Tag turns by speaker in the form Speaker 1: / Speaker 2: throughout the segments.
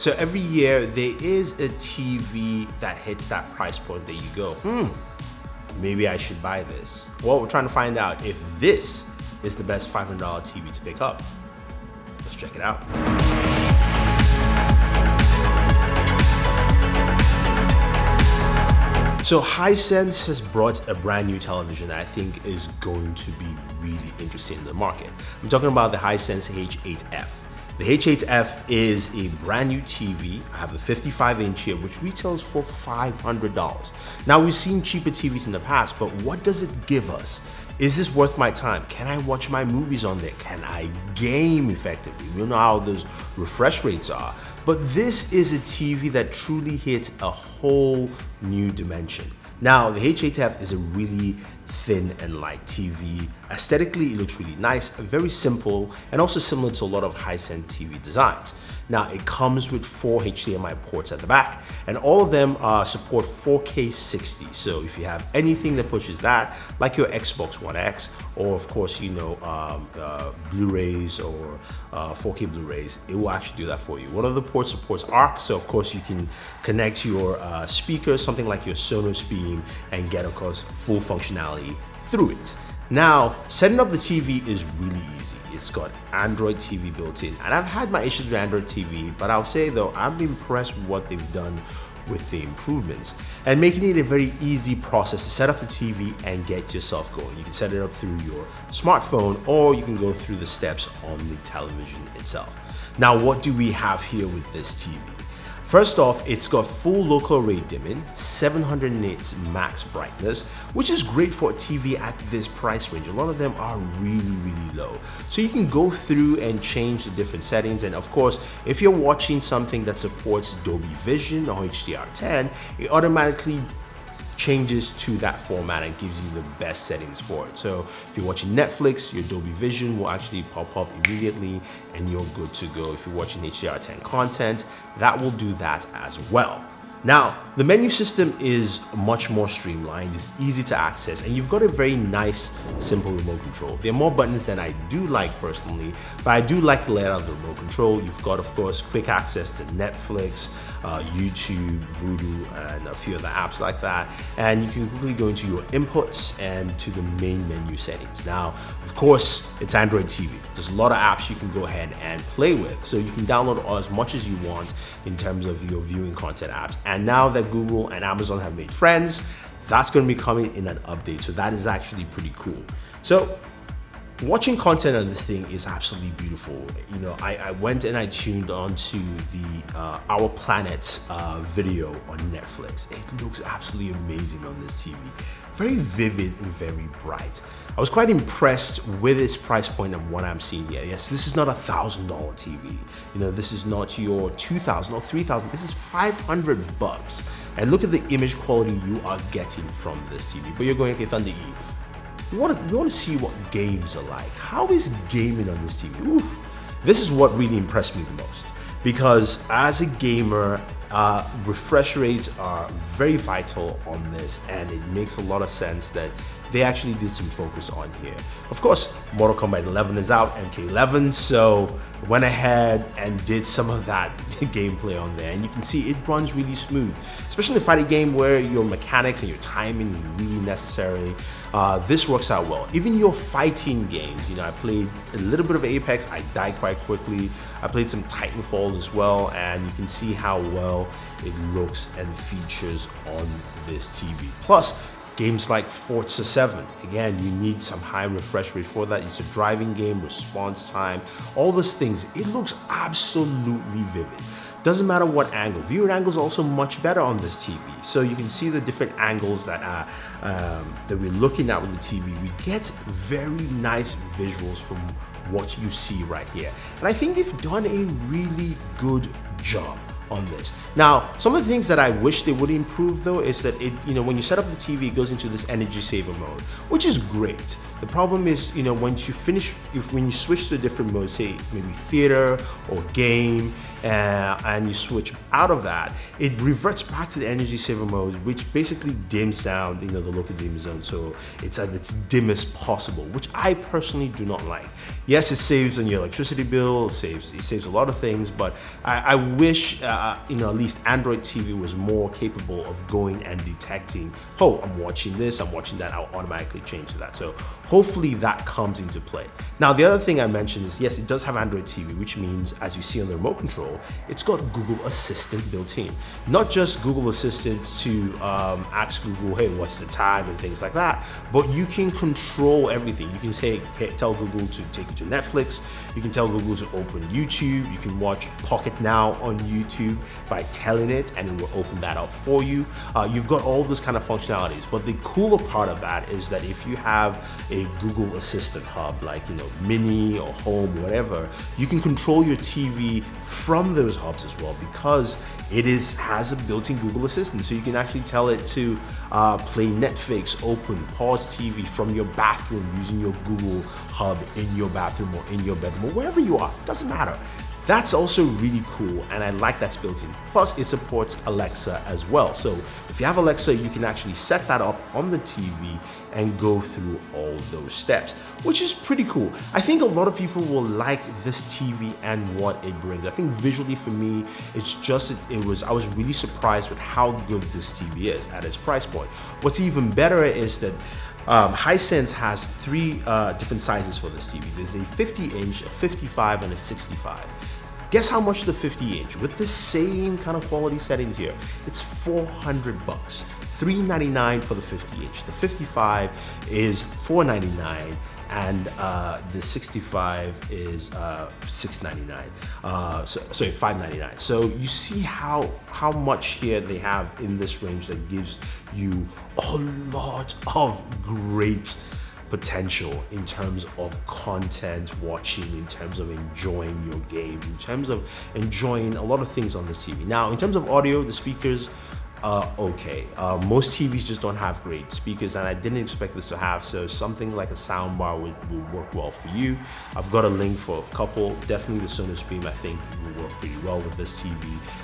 Speaker 1: So every year there is a TV that hits that price point that you go, maybe I should buy this. Well, we're trying to find out if this is the best $500 TV to pick up. Let's check it out. So Hisense has brought a brand new television that I think is going to be really interesting in the market. I'm talking about the Hisense H8F. The H8F is a brand new TV. I have the 55-inch here, which retails for $500. Now, we've seen cheaper TVs in the past, but what does it give us? Is this worth my time? Can I watch my movies on there? Can I game effectively? We know how those refresh rates are. But this is a TV that truly hits a whole new dimension. Now, the H8F is a really thin and light TV. Aesthetically, it looks really nice, very simple, and also similar to a lot of Hisense TV designs. Now, it comes with 4 HDMI ports at the back, and all of them support 4K 60. So if you have anything that pushes that, like your Xbox One X, or of course, Blu-rays or 4K Blu-rays, it will actually do that for you. One of the ports supports ARC, so of course you can connect your speakers, something like your Sonos Beam, and get, of course, full functionality through it. Now, setting up the TV is really easy. It's got Android TV built in, and I've had my issues with Android TV, but I'll say though, I'm impressed with what they've done with the improvements and making it a very easy process to set up the TV and get yourself going. You can set it up through your smartphone, or you can go through the steps on the television itself. Now, what do we have here with this TV? First off, it's got full local array dimming, 700 nits max brightness, which is great for a TV at this price range. A lot of them are really, really low. So you can go through and change the different settings. And of course, if you're watching something that supports Dolby Vision or HDR10, it automatically changes to that format and gives you the best settings for it. So if you're watching Netflix, your Dolby Vision will actually pop up immediately and you're good to go. If you're watching HDR10 content, that will do that as well. Now, the menu system is much more streamlined, it's easy to access, and you've got a very nice, simple remote control. There are more buttons than I do like personally, but I do like the layout of the remote control. You've got, of course, quick access to Netflix, YouTube, Vudu, and a few other apps like that. And you can quickly go into your inputs and to the main menu settings. Now, of course, it's Android TV. There's a lot of apps you can go ahead and play with, so you can download as much as you want in terms of your viewing content apps. And now that Google and Amazon have made friends, that's going to be coming in an update. So that is actually pretty cool. So watching content on this thing is absolutely beautiful. You know, I went and I tuned onto the Our Planet video on Netflix. It looks absolutely amazing on this TV. Very vivid and very bright. I was quite impressed with its price point and what I'm seeing here. Yes, this is not $1,000 TV. You know, this is not your $2,000 or $3,000. This is $500. And look at the image quality you are getting from this TV. But you're going, okay, Thunder E, we want to see what games are like. How is gaming on this TV? Ooh, this is what really impressed me the most. Because as a gamer, refresh rates are very vital on this, and it makes a lot of sense that they actually did some focus on here. Of course, Mortal Kombat 11 is out, MK11, so went ahead and did some of that gameplay on there, and you can see it runs really smooth, especially in a fighting game where your mechanics and your timing is really necessary. This works out well. Even your fighting games, you know, I played a little bit of Apex, I died quite quickly. I played some Titanfall as well, and you can see how well it looks and features on this TV. Plus, games like Forza 7, again, you need some high refresh rate for that. It's a driving game, response time, all those things. It looks absolutely vivid. Doesn't matter what angle. Viewing angles are also much better on this TV. So you can see the different angles that we're looking at with the TV. We get very nice visuals from what you see right here. And I think they've done a really good job on this. Now, some of the things that I wish they would improve though is that it, you know, when you set up the TV, it goes into this energy saver mode, which is great. The problem is, you know, once you finish, when you switch to a different mode, say maybe theater or game, and you switch out of that, it reverts back to the energy saver mode, which basically dims down, the local dim zone, so it's at its dimmest possible, which I personally do not like. Yes, it saves on your electricity bill, it saves a lot of things, but I wish at least Android TV was more capable of going and detecting, oh, I'm watching this, I'm watching that, I'll automatically change to that. So hopefully that comes into play. Now, the other thing I mentioned is, yes, it does have Android TV, which means, as you see on the remote control, it's got Google Assistant built in. Not just Google Assistant to ask Google, hey, what's the time and things like that, but you can control everything. You can say, hey, tell Google to take you to Netflix. You can tell Google to open YouTube. You can watch Pocket Now on YouTube by telling it, and it will open that up for you. You've got all those kind of functionalities, but the cooler part of that is that if you have a Google Assistant hub, like Mini or Home, whatever, you can control your TV from those hubs as well, because it has a built-in Google Assistant. So you can actually tell it to play Netflix, open, pause TV from your bathroom using your Google hub in your bathroom or in your bedroom or wherever you are, doesn't matter. That's also really cool, and I like that's built in. Plus, it supports Alexa as well. So if you have Alexa, you can actually set that up on the TV and go through all those steps, which is pretty cool. I think a lot of people will like this TV and what it brings. I think visually for me, I was really surprised with how good this TV is at its price point. What's even better is that Hisense has three different sizes for this TV. There's a 50-inch, a 55, and a 65. Guess how much the 50-inch, with the same kind of quality settings here? It's $400. $399 for the 50-inch. The 55 is $499, and the 65 is $699. Sorry, $599. So you see how much here they have in this range that gives you a lot of great potential in terms of content watching, in terms of enjoying your games, in terms of enjoying a lot of things on this TV. Now, in terms of audio, the speakers, okay. Most TVs just don't have great speakers, and I didn't expect this to have, so something like a soundbar would work well for you. I've got a link for a couple. Definitely the Sonos Beam, I think, will work pretty well with this TV.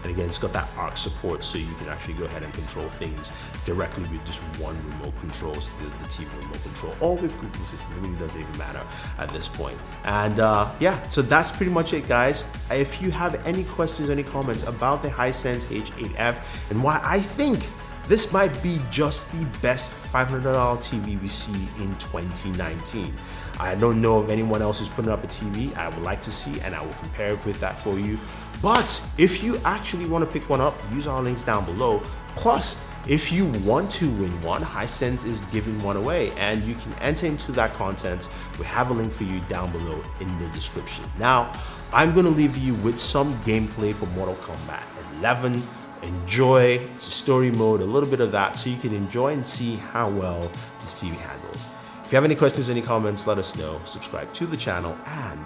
Speaker 1: And again, it's got that ARC support, so you can actually go ahead and control things directly with just one remote control, the TV remote control, or with Google Assistant. It really doesn't even matter at this point. And yeah, so that's pretty much it, guys. If you have any questions, any comments about the Hisense H8F and why I think this might be just the best $500 TV we see in 2019. I don't know if anyone else is putting up a TV. I would like to see, and I will compare it with that for you. But if you actually want to pick one up, use our links down below. Plus, if you want to win one, Hisense is giving one away, and you can enter into that content. We have a link for you down below in the description. Now, I'm going to leave you with some gameplay for Mortal Kombat 11. Enjoy, it's a story mode, a little bit of that, so you can enjoy and see how well this TV handles. If you have any questions, any comments, let us know. Subscribe to the channel, and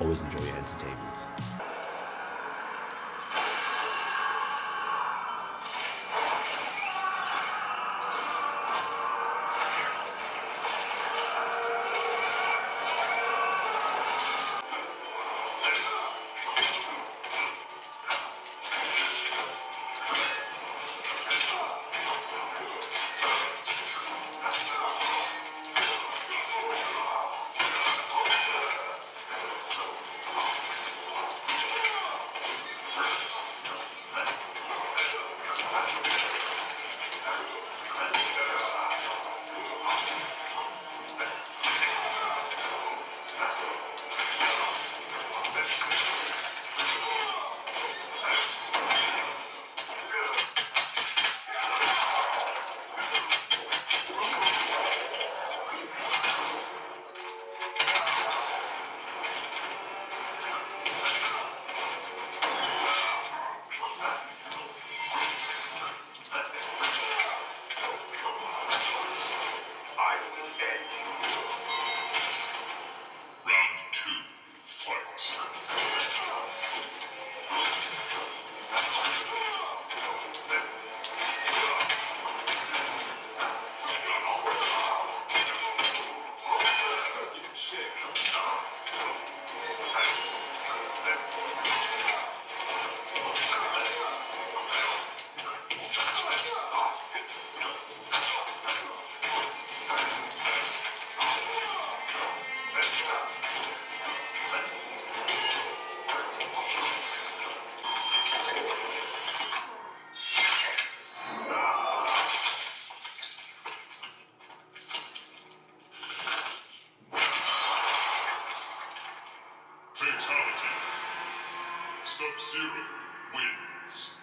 Speaker 1: always enjoy your entertainment.
Speaker 2: Sub-Zero wins.